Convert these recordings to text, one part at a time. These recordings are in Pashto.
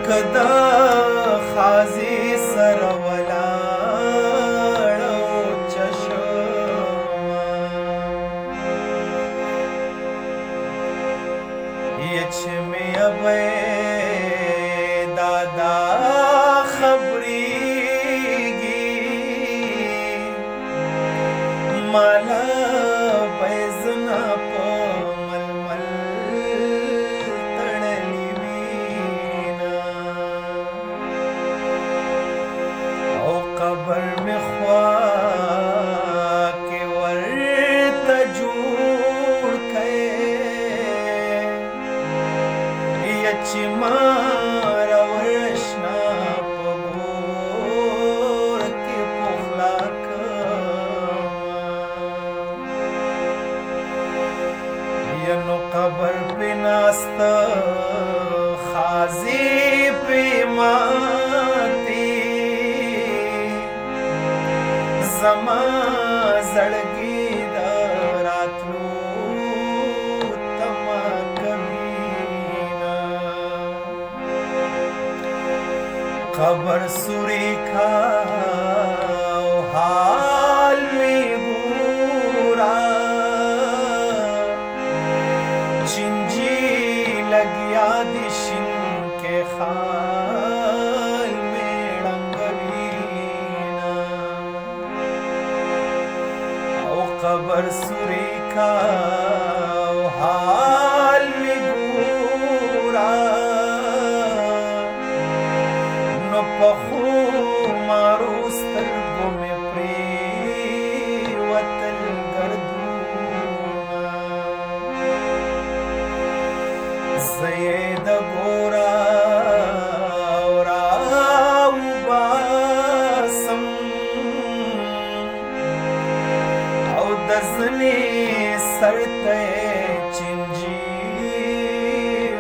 کدا خازی سر ولاړ او چشما یچمی ابی دادا خبریگی مالا بیزنا پا ململ تڑلی وینا او قبر میں خواہ کے ورت جوڑ کئے یچی مارا ورشنا پا گور کے پخلاک ینو قبر پہ ناست خازی پہ ماتی زما زڑگی دا راتلو تما کمینا قبر سوری کھاو حال میں بورا چنجی لگیا دشن کے خال میں ڈنگوینا او قبر سوری کا حال میں گورا نو پخو ماروستر گمی پری وطل گردونا زید گورا راو باسم او دزنی سرتے چنجی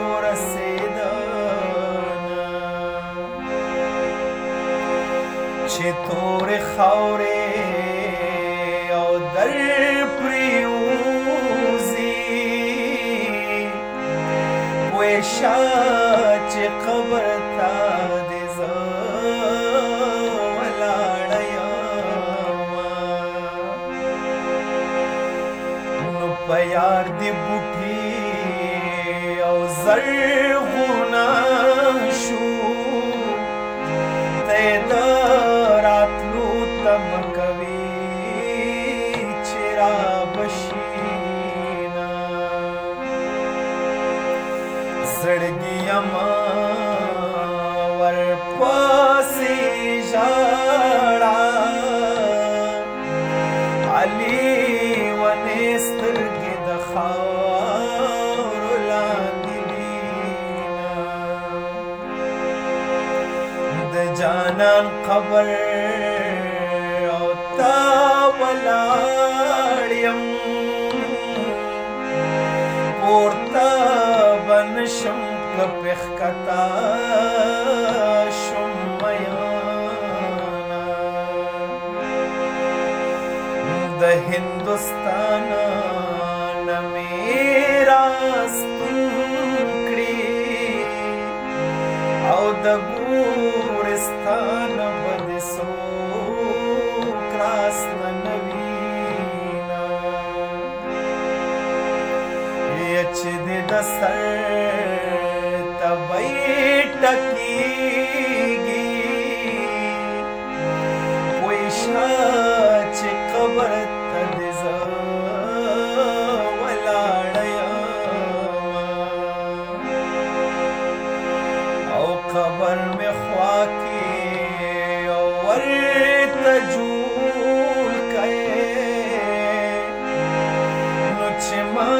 اور سیدانا چه تور خورے او در پریوزی ویشا چه قبر تا دیزا ولاڑیاما نو پیار دی بوٹی او زرغونا شو تیدا راتلو تم کوي چرا بشینا زړګي اما ور پاسې ژړا علي ونې سترګې د خاورو لاندې وینا د جانان قبر او تا ولاړ یم پورته بنشم که پښکتا شم میانا د هندوستان نه مې راستون کړي او د ګورستان به د څوک راسته وینا چې د سر تبی ټکیږي ویشا چې قبر ته د زه ولاړیاما او قبر مې خوا کې او ورته جوړ کئ نو چې ما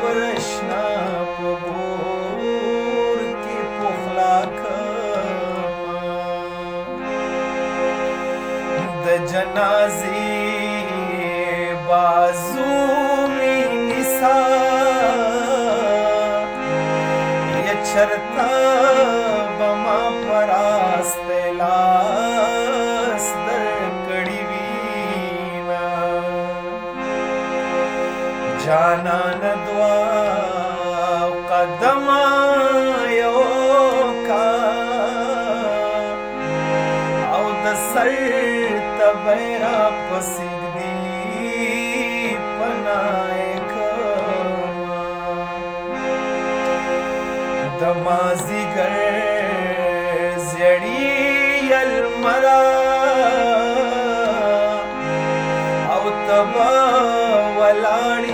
ورشنا په ګور کې پخلاکما د جنازې بازو می نسا یا چرتا بما پراست لاس در کړي وینا جانان دعا قدم یو کا غیر پسید دی پنائے کما دمازی گر زیڑی المرا او تبا ولاڑی